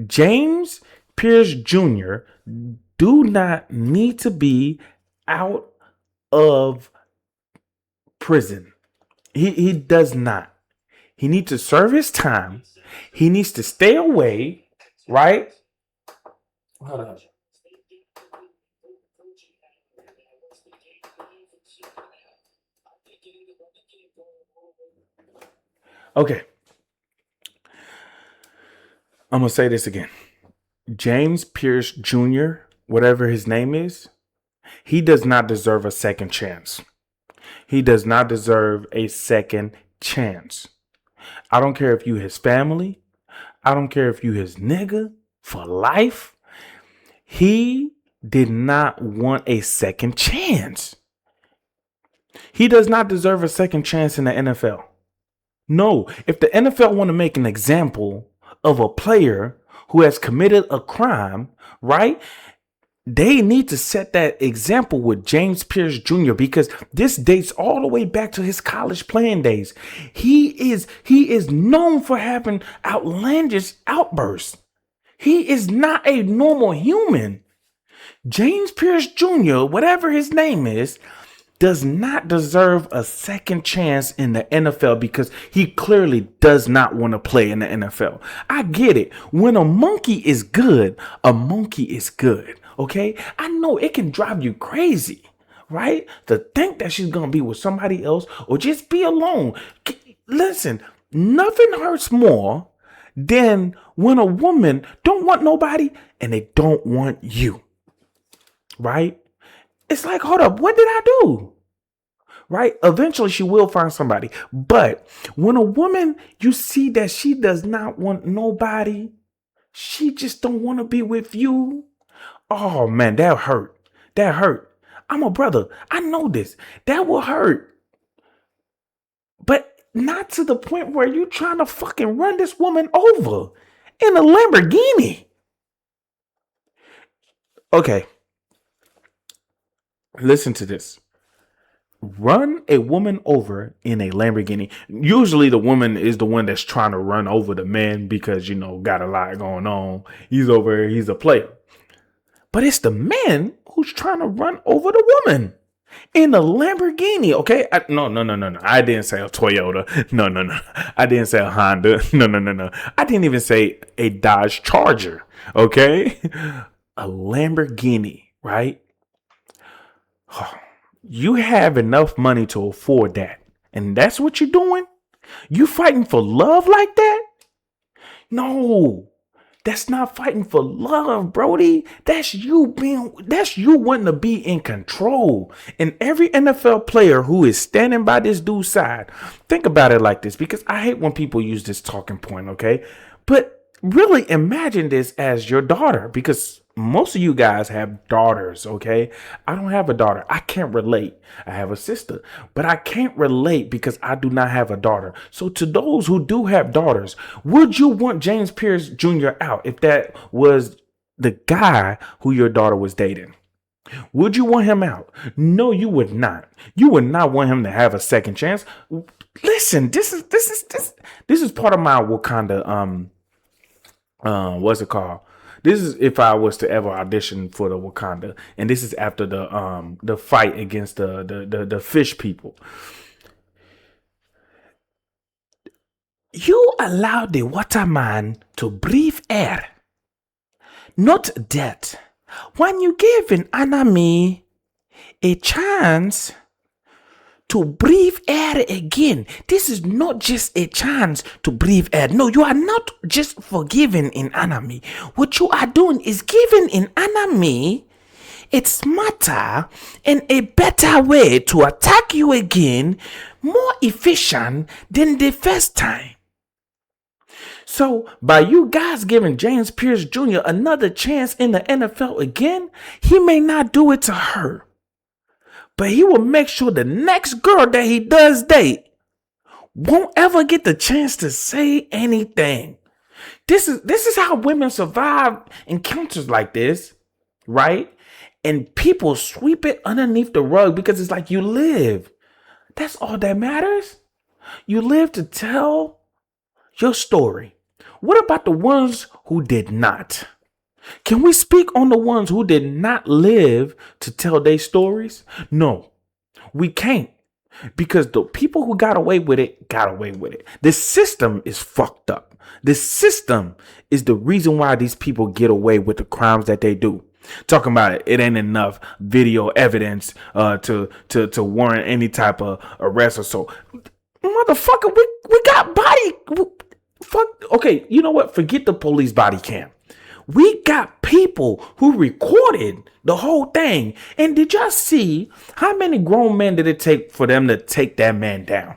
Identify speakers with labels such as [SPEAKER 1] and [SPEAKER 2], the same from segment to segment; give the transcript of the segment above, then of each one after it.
[SPEAKER 1] James Pearce Jr. do not need to be out of prison. He does not. He needs to serve his time. He needs to stay away, right? Hold on. Okay. I'm going to say this again. James Pearce Jr., whatever his name is, he does not deserve a second chance. He does not deserve a second chance. I don't care if you his family. I don't care if you his nigga for life. He did not want a second chance. He does not deserve a second chance in the NFL. No, if the NFL want to make an example of a player who has committed a crime, right? They need to set that example with James Pearce Jr. because this dates all the way back to his college playing days. He is known for having outlandish outbursts. He is not a normal human. James Pearce Jr., whatever his name is, does not deserve a second chance in the NFL because he clearly does not want to play in the NFL. I get it. When a monkey is good, a monkey is good. Okay? I know it can drive you crazy, right? To think that she's going to be with somebody else or just be alone. Listen, nothing hurts more than when a woman don't want nobody and they don't want you, right? It's like, hold up, what did I do? Right? Eventually she will find somebody. But when a woman, you see that she does not want nobody, she just don't want to be with you. Oh man, that hurt. That hurt. I'm a brother. I know this. That will hurt. But not to the point where you're trying to fucking run this woman over in a Lamborghini. Okay. Listen to this. Run a woman over in a Lamborghini. Usually the woman is the one that's trying to run over the man because, got a lot going on. He's over here. He's a player. But it's the man who's trying to run over the woman in a Lamborghini. Okay. No. I didn't say a Toyota. No. I didn't say a Honda. No. I didn't even say a Dodge Charger. Okay. A Lamborghini, right? You have enough money to afford that. And that's what you're doing? You fighting for love like that? No, that's not fighting for love, Brody. That's you wanting to be in control. And every NFL player who is standing by this dude's side, think about it like this, because I hate when people use this talking point, okay? But really imagine this as your daughter, because most of you guys have daughters, okay? I don't have a daughter. I can't relate. I have a sister, but I can't relate because I do not have a daughter. So to those who do have daughters, would you want James Pearce Jr. out if that was the guy who your daughter was dating? Would you want him out? No, you would not. You would not want him to have a second chance. Listen, this is part of my Wakanda what's it called? This is if I was to ever audition for the Wakanda, and this is after the fight against the fish people. You allow the waterman to breathe air, not death. When you give an enemy a chance to breathe air again, this is not just a chance to breathe air. No, you are not just forgiving an enemy. What you are doing is giving an enemy a smarter and a better way to attack you again, more efficient than the first time. So by you guys giving James Pearce Jr. another chance in the NFL again, he may not do it to her, but he will make sure the next girl that he does date won't ever get the chance to say anything. This is how women survive encounters like this, right? And people sweep it underneath the rug because it's like you live. That's all that matters. You live to tell your story. What about the ones who did not? Can we speak on the ones who did not live to tell their stories? No, we can't. Because the people who got away with it got away with it. The system is fucked up. The system is the reason why these people get away with the crimes that they do. Talking about it ain't enough video evidence to warrant any type of arrest or so. Motherfucker, we got body. Fuck. Okay, you know what? Forget the police body cam. We got people who recorded the whole thing. And did y'all see how many grown men did it take for them to take that man down?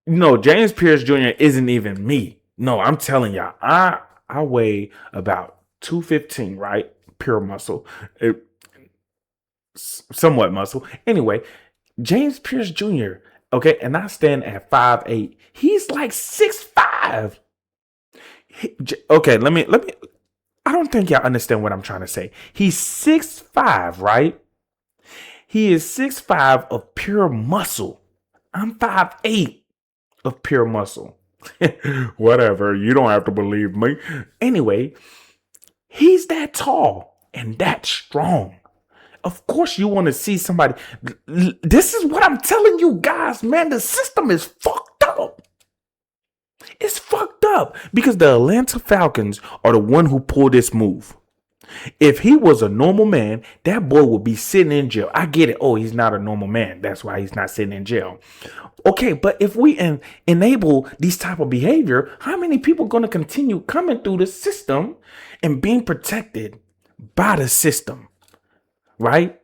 [SPEAKER 1] No, James Pearce Jr. isn't even me. No, I'm telling y'all, I weigh about 215, right? Pure muscle. Somewhat muscle. Anyway, James Pearce Jr., okay, and I stand at 5'8". He's like 6'5". Okay, let me I don't think y'all understand what I'm trying to say. He's 6'5", right? He is 6'5" of pure muscle. I'm 5'8" of pure muscle. Whatever, you don't have to believe me. Anyway, he's that tall and that strong. Of course you want to see somebody. This is what I'm telling you guys, man. The system is fucked up. It's fucked up because the Atlanta Falcons are the one who pulled this move. If he was a normal man, that boy would be sitting in jail. I get it. Oh, he's not a normal man. That's why he's not sitting in jail. Okay, but if we enable these type of behavior, how many people are going to continue coming through the system and being protected by the system? Right?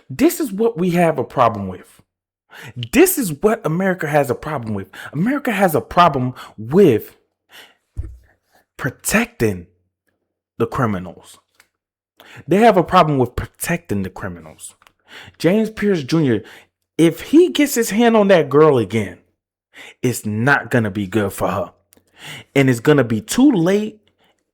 [SPEAKER 1] This is what we have a problem with. This is what America has a problem with. America has a problem with protecting the criminals. They have a problem with protecting the criminals. James Pearce Jr., if he gets his hand on that girl again, it's not going to be good for her. And it's going to be too late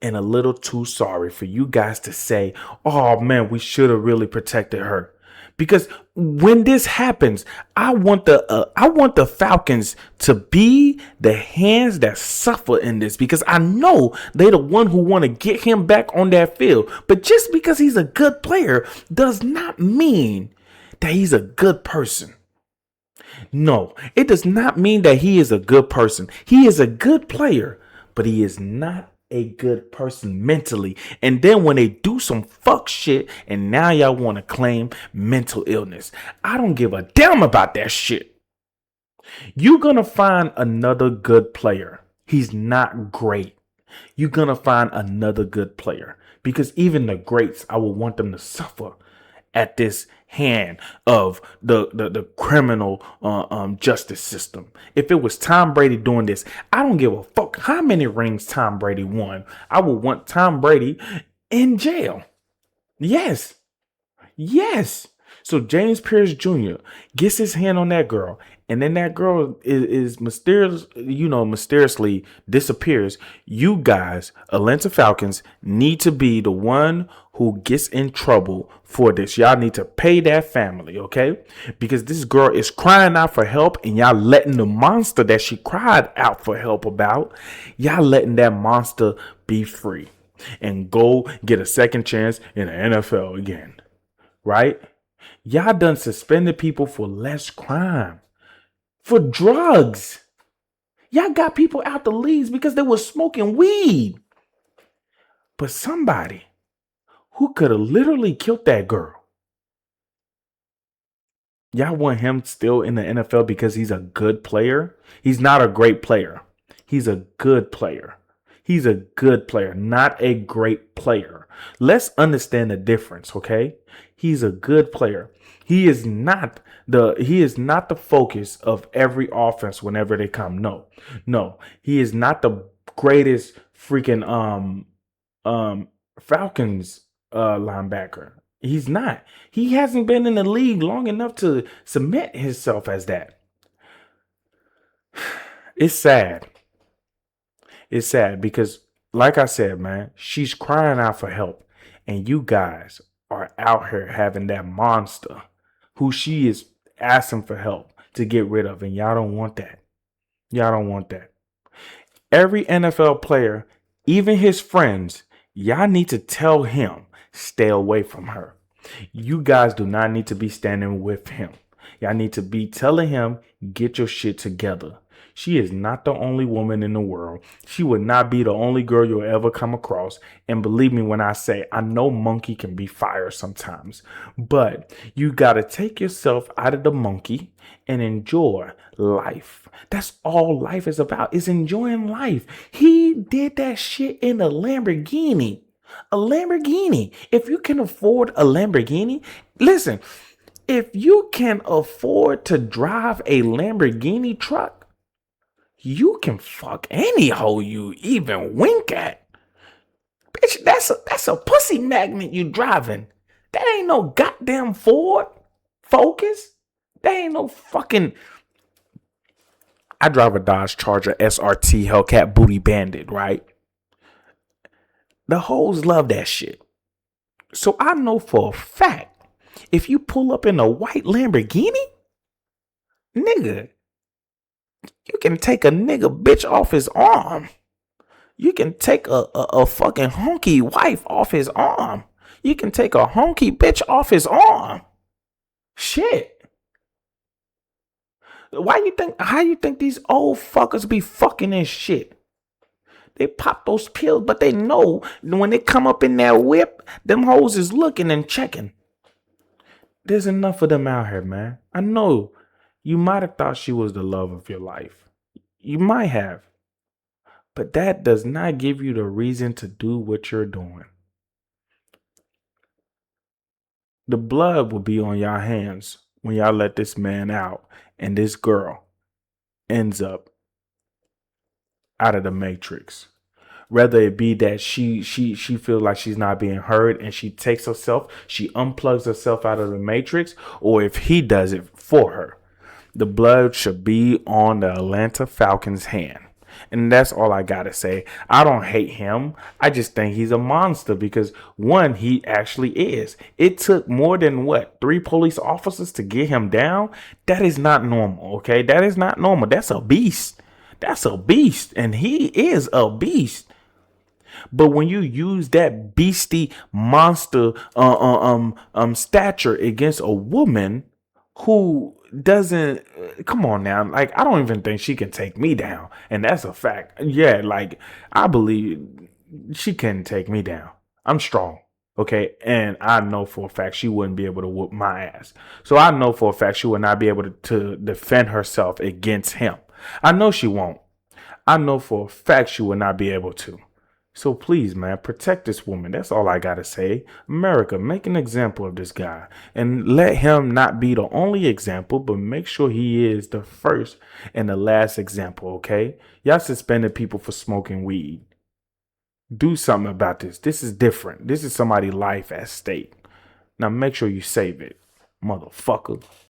[SPEAKER 1] and a little too sorry for you guys to say, oh man, we should have really protected her. Because when this happens, I want the Falcons to be the hands that suffer in this, because I know they're the one who want to get him back on that field. But just because he's a good player does not mean that he's a good person. No, it does not mean that he is a good person. He is a good player, but he is not a good person mentally. And then when they do some fuck shit and now y'all want to claim mental illness, I don't give a damn about that shit. You're gonna find another good player. He's not great. You're gonna find another good player, because even the greats, I would want them to suffer at this hand of the criminal justice system. If it was Tom Brady doing this, I don't give a fuck how many rings Tom Brady won. I would want Tom Brady in jail. Yes. So James Pearce Jr. gets his hand on that girl, and then that girl is mysteriously disappears. You guys, Atlanta Falcons, need to be the one who gets in trouble for this. Y'all need to pay that family, okay? Because this girl is crying out for help, and y'all letting the monster that she cried out for help about, y'all letting that monster be free and go get a second chance in the NFL again, right? Y'all done suspended people for less crime, for drugs. Y'all got people out the leagues because they were smoking weed. But somebody who could have literally killed that girl, y'all want him still in the NFL because he's a good player? He's not a great player. He's a good player. He's a good player, not a great player. Let's understand the difference, okay? He's a good player. He is not the focus of every offense whenever they come. No. He is not the greatest freaking Falcons linebacker. He's not. He hasn't been in the league long enough to cement himself as that. It's sad. It's sad because, like I said, man, she's crying out for help, and you guys are out here having that monster who she is asking for help to get rid of, and y'all don't want that. Y'all don't want that. Every NFL player, even his friends, y'all need to tell him stay away from her. You guys do not need to be standing with him. Y'all need to be telling him, get your shit together. She is not the only woman in the world. She would not be the only girl you'll ever come across. And believe me when I say, I know monkey can be fire sometimes, but you got to take yourself out of the monkey and enjoy life. That's all life is about, is enjoying life. He did that shit in a Lamborghini. A Lamborghini. If you can afford a Lamborghini, listen, if you can afford to drive a Lamborghini truck, you can fuck any hoe you even wink at. Bitch, that's a pussy magnet you driving. That ain't no goddamn Ford Focus. That ain't no fucking. I drive a Dodge Charger SRT Hellcat Booty Bandit, right? The hoes love that shit. So I know for a fact, if you pull up in a white Lamborghini, nigga, you can take a nigga bitch off his arm. You can take a fucking honky wife off his arm. You can take a honky bitch off his arm. Shit. How you think these old fuckers be fucking this shit? They pop those pills, but they know when they come up in that whip, them hoes is looking and checking. There's enough of them out here, man. I know you might have thought she was the love of your life. You might have. But that does not give you the reason to do what you're doing. The blood will be on y'all hands when y'all let this man out and this girl ends up out of the matrix. Whether it be that she feels like she's not being heard and she unplugs herself out of the matrix, or if he does it for her. The blood should be on the Atlanta Falcons' hand. And that's all I gotta say. I don't hate him. I just think he's a monster because, one, he actually is. It took more than 3 police officers to get him down? That is not normal, okay? That is not normal. That's a beast. That's a beast. And he is a beast. But when you use that beastie monster stature against a woman who doesn't, come on now, like, I don't even think she can take me down, and that's a fact. Yeah, like, I believe she can take me down. I'm strong, okay, and I know for a fact she wouldn't be able to whoop my ass. So I know for a fact she would not be able to defend herself against him. I know she won't. I know for a fact she would not be able to. So please, man, protect this woman. That's all I gotta say. America, make an example of this guy. And let him not be the only example, but make sure he is the first and the last example, okay? Y'all suspended people for smoking weed. Do something about this. This is different. This is somebody's life at stake. Now make sure you save it, motherfucker.